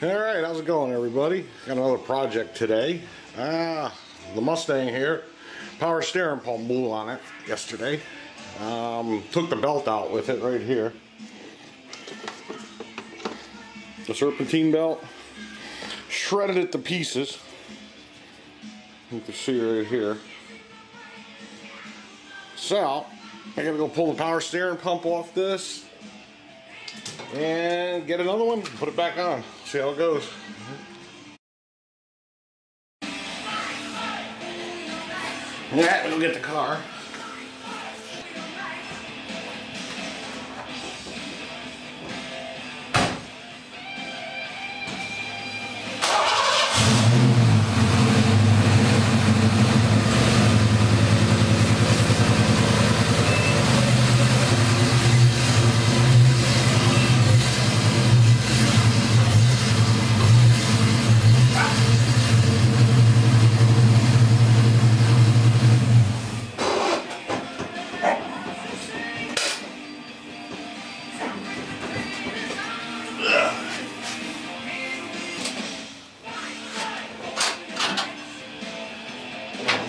Alright, how's it going, everybody? Got another project today. The Mustang here. Power steering pump blew on it yesterday. Took the belt out with it right here. The serpentine belt. Shredded it to pieces. You can see right here. So, I gotta go pull the power steering pump off this and get another one, put it back on, see how it goes. Yeah, we'll get the car.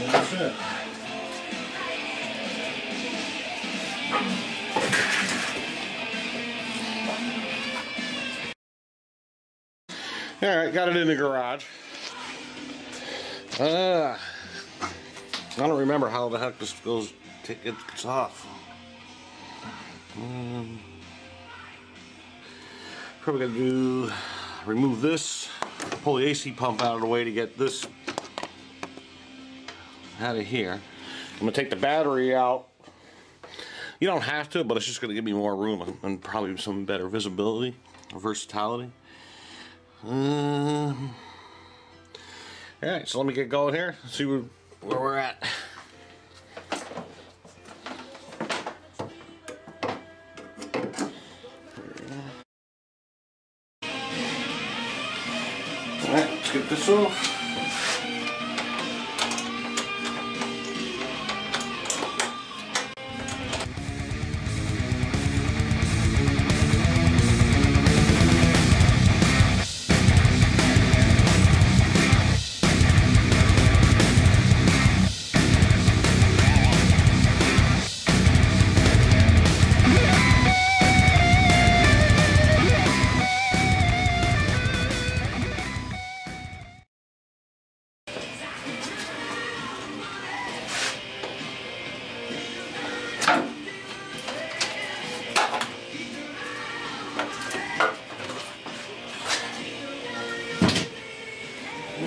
That's it. Alright, got it in the garage. I don't remember how the heck this goes. It's off. Probably gotta remove this, pull the AC pump out of the way to get this out of here. I'm gonna take the battery out. You don't have to, but it's just gonna give me more room and probably some better visibility or versatility. Alright, so let me get going here, see where we're at. Alright, let's get this off.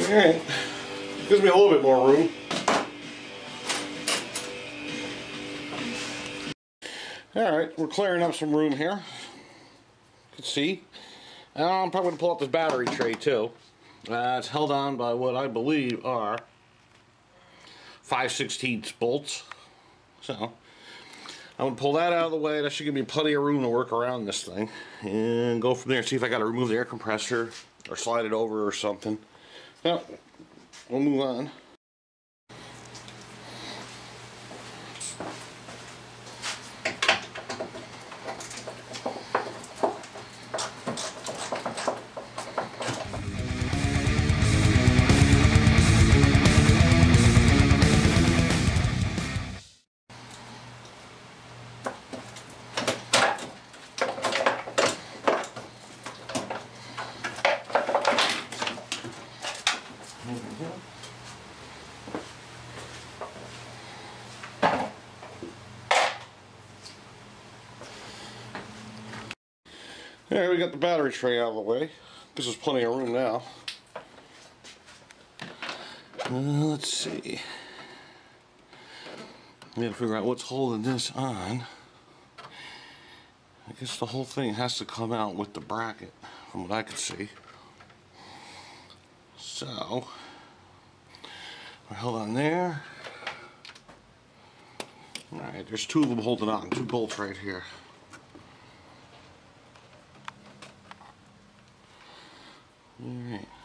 Alright, gives me a little bit more room. Alright, we're clearing up some room here. You can see. I'm probably going to pull up this battery tray too. It's held on by what I believe are 5/16 bolts. So, I'm going to pull that out of the way. That should give me plenty of room to work around this thing. And go from there and see if I got to remove the air compressor or slide it over or something. Now, we'll move on. Alright, we got the battery tray out of the way. This is plenty of room now. Let's see. We gotta figure out what's holding this on. I guess the whole thing has to come out with the bracket, from what I can see. So, we're held on there. Alright, there's two of them holding on, two bolts right here.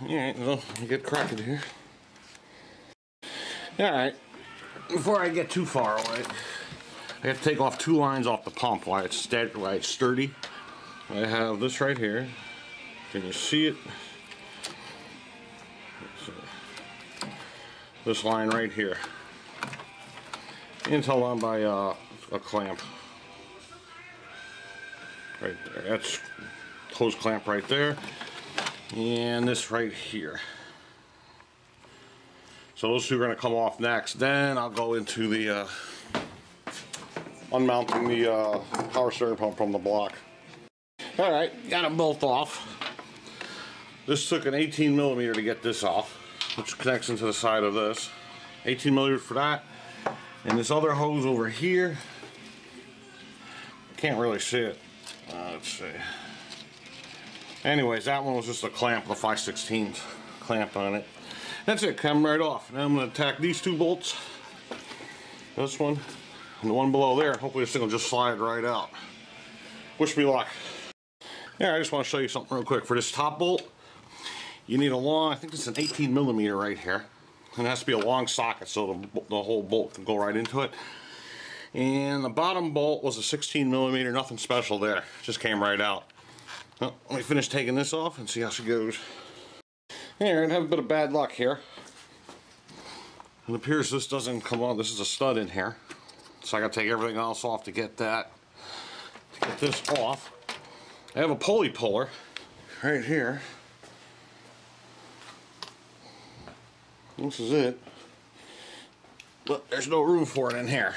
Alright, well, let me get cracking here. Alright, before I get too far away, I have to take off two lines off the pump while it's sturdy. I have this right here. Can you see it? this line right here. And it's held on by a clamp. Right there. That's hose clamp right there. And this right here. So those two are going to come off next. Then I'll go into the unmounting the power steering pump from the block. Alright, got them both off. This took an 18mm to get this off, which connects into the side of this. 18mm for that. And this other hose over here, can't really see it. Let's see. Anyways, that one was just a clamp, a 5/16 clamp on it. That's it, come right off. Now I'm going to tack these two bolts. This one and the one below there. Hopefully this thing will just slide right out. Wish me luck. Yeah, I just want to show you something real quick. For this top bolt, you need a long, I think this is an 18mm right here. And it has to be a long socket so the whole bolt can go right into it. And the bottom bolt was a 16mm, nothing special there. Just came right out. Well, let me finish taking this off and see how she goes. Here, I have a bit of bad luck here. It appears this doesn't come on. This is a stud in here. So I gotta take everything else off to get that. To get this off. I have a pulley puller right here. This is it. But there's no room for it in here.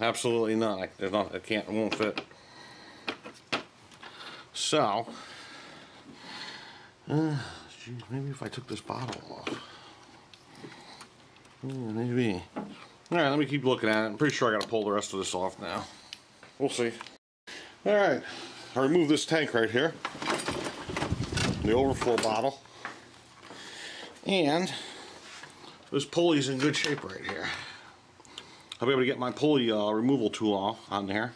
Absolutely not. There's not. It won't fit. So, geez, maybe if I took this bottle off. Yeah, maybe. Alright, let me keep looking at it. I'm pretty sure I gotta pull the rest of this off now. We'll see. Alright, I removed this tank right here. The overflow bottle. And this pulley's in good shape right here. I'll be able to get my pulley removal tool off on there.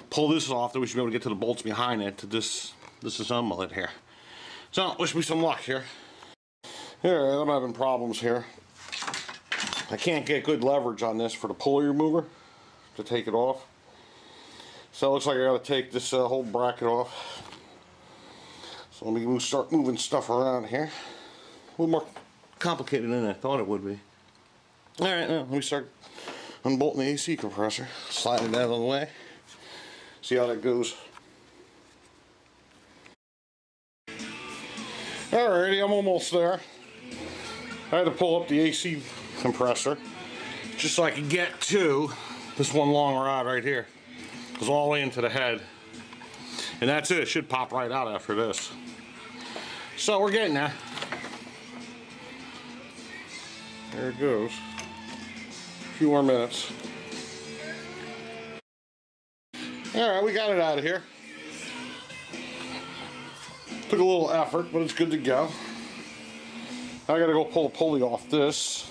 Pull this off, then we should be able to get to the bolts behind it to this assemble it here. So, wish me some luck here. Here, I'm having problems here. I can't get good leverage on this for the pulley remover to take it off. So it looks like I gotta take this whole bracket off. So let me start moving stuff around here. A little more complicated than I thought it would be. Alright, now let me start unbolting the AC compressor. Slide it out of the way. See how that goes. Alrighty, I'm almost there. I had to pull up the AC compressor just so I could get to this one long rod right here. It goes all the way into the head. And that's it. It should pop right out after this. So we're getting there. There it goes. A few more minutes. Alright, we got it out of here. Took a little effort, but it's good to go. I gotta go pull a pulley off this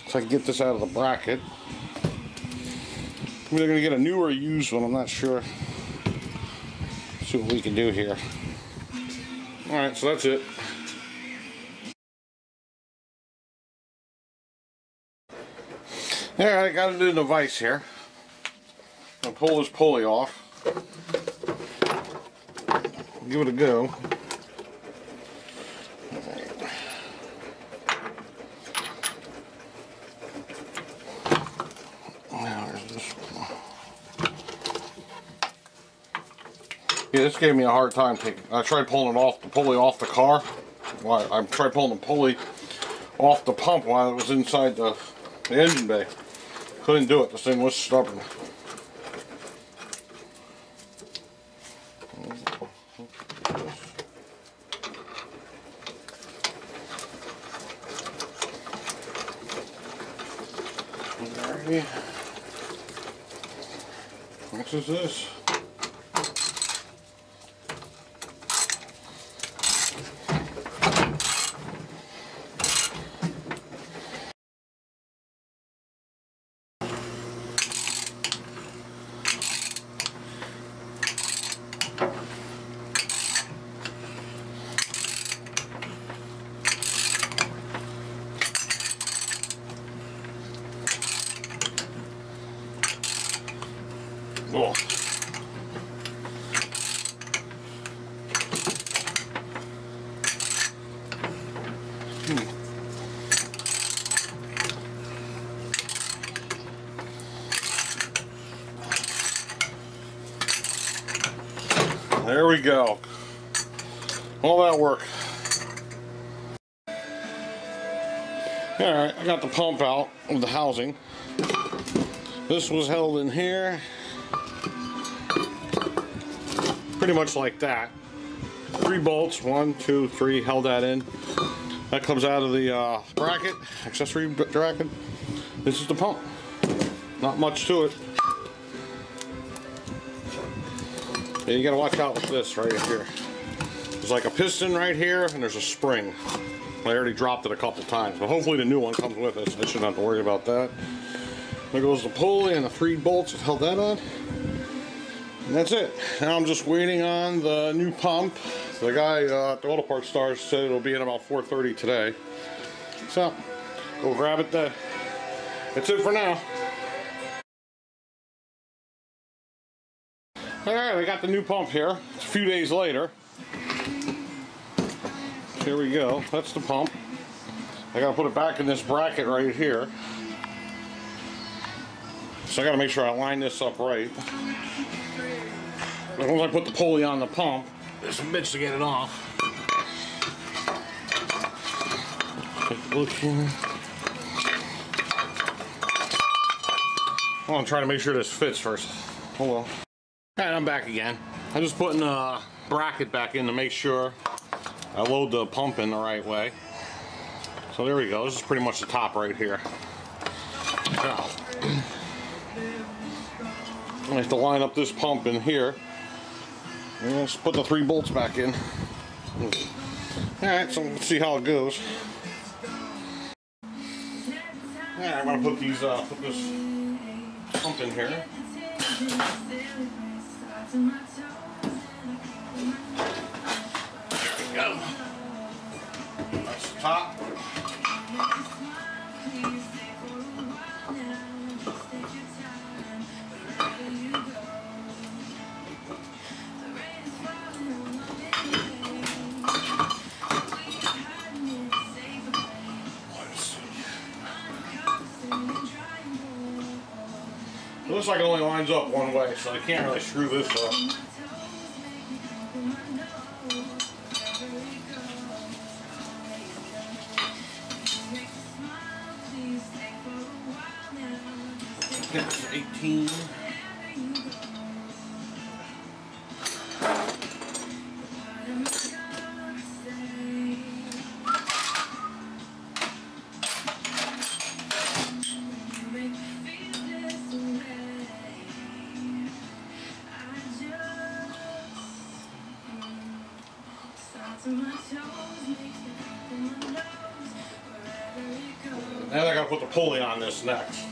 so I can get this out of the bracket. I'm either gonna get a new or a used one, I'm not sure. See what we can do here. Alright, so that's it. Alright, I got it in the vise here. I'll pull this pulley off. Give it a go. Now there's this one. Yeah, this gave me a hard time taking. I tried pulling it off the pulley off the car. Well, I tried pulling the pulley off the pump while it was inside the engine bay. Couldn't do it. This thing was stubborn. What is this? Oh. There we go. All that work. Alright, I got the pump out of the housing. This was held in here. Pretty much like that. 3 bolts, 1, 2, 3, held that in. That comes out of the bracket, accessory bracket. This is the pump. Not much to it. Yeah, you gotta watch out with this right here. There's like a piston right here, and there's a spring. I already dropped it a couple times, but hopefully the new one comes with it, so I shouldn't have to worry about that. There goes the pulley and the 3 bolts that held that on. And that's it. Now I'm just waiting on the new pump. The guy at the auto parts store said it'll be in about 4:30 today. So, go grab it then. That's it for now. Alright, we got the new pump here. It's a few days later. Here we go. That's the pump. I gotta put it back in this bracket right here. So I gotta make sure I line this up right. As long as I put the pulley on the pump, there's some bits to get it off. Take a look here. I want to try to make sure this fits first. Oh well. Alright, I'm back again. I'm just putting the bracket back in to make sure I load the pump in the right way. So there we go. This is pretty much the top right here. Now, I have to line up this pump in here. And let's put the 3 bolts back in. Alright, so let's see how it goes. Alright, I'm gonna put these put this pump in here. There we go. That's the top. It looks like it only lines up one way, so I can't really screw this up. It's 18. Now I gotta put the pulley on this next.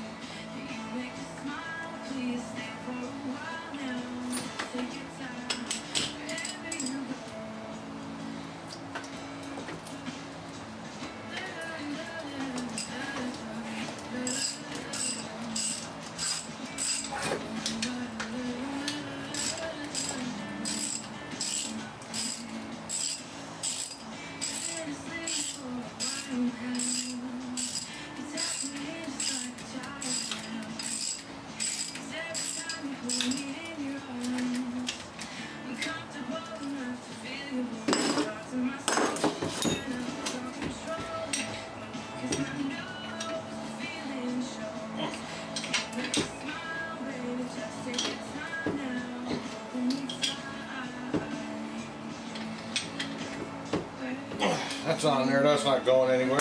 That's on there, that's not going anywhere.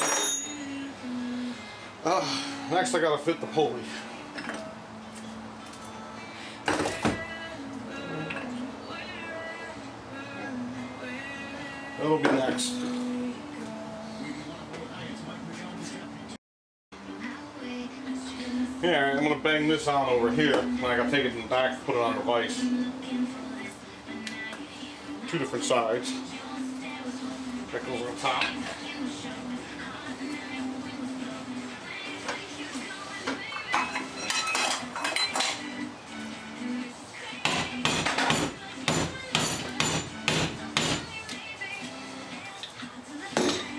Next I gotta fit the pulley. That'll be next. Yeah, I'm gonna bang this on over here. I gotta take it in the back, put it on the vise. 2 different sides. That goes on top.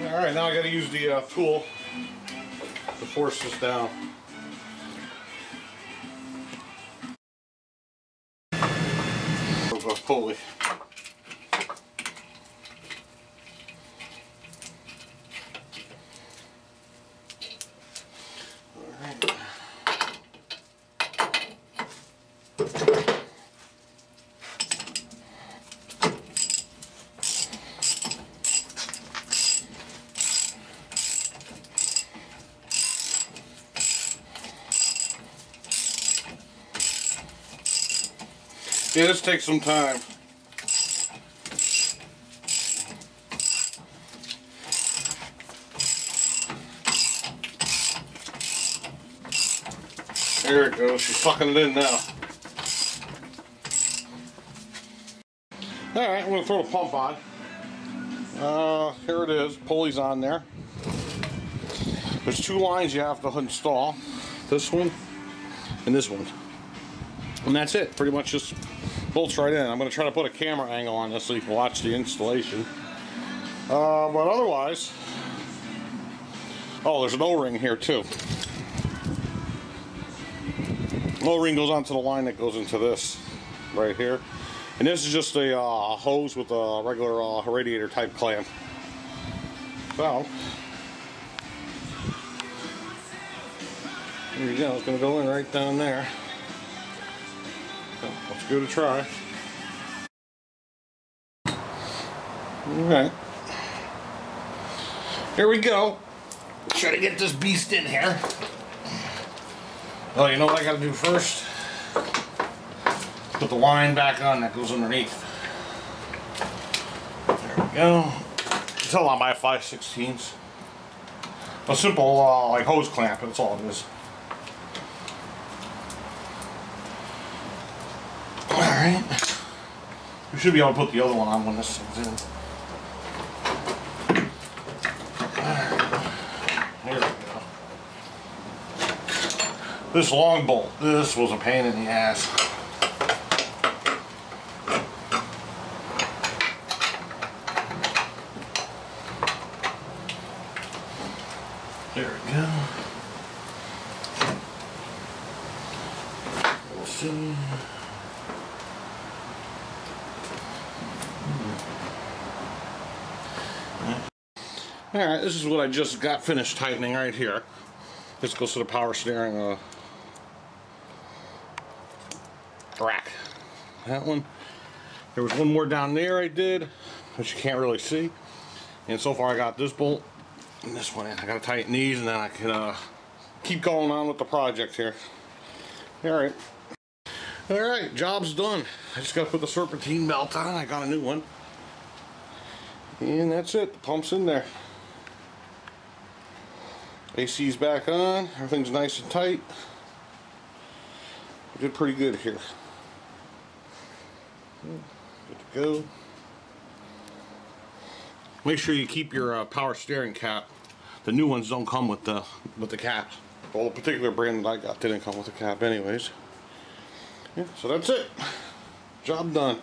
Alright, now I gotta use the tool to force this down. Pulley. Yeah, this takes some time. There it goes. She's sucking it in now. Alright, I'm going to throw the pump on. Here it is. Pulley's on there. There's two lines you have to install. This one and this one. And that's it. Pretty much just bolts right in. I'm going to try to put a camera angle on this so you can watch the installation. But otherwise... Oh, there's an O-ring here too. O-ring goes onto the line that goes into this right here, and this is just a hose with a regular radiator type clamp. So there you go. It's going to go in right down there. So let's give it a try. Alright, here we go. Try to get this beast in here. Well, you know what I gotta do first? Put the line back on that goes underneath. There we go. Tell on by 5/16. A simple like hose clamp, that's all it is. Alright. We should be able to put the other one on when this thing's in. There we go. This long bolt, this was a pain in the ass. There we go. We'll see. Alright, this is what I just got finished tightening right here. This goes to the power steering rack. That one. There was one more down there I did, which you can't really see. And so far I got this bolt and this one in. I gotta tighten these and then I can keep going on with the project here. Alright. Alright, job's done. I just gotta put the serpentine belt on. I got a new one. And that's it. The pump's in there. AC's back on. Everything's nice and tight. We did pretty good here. Good to go. Make sure you keep your power steering cap. The new ones don't come with the cap. Well, the particular brand that I got didn't come with a cap anyways. Yeah, so that's it. Job done.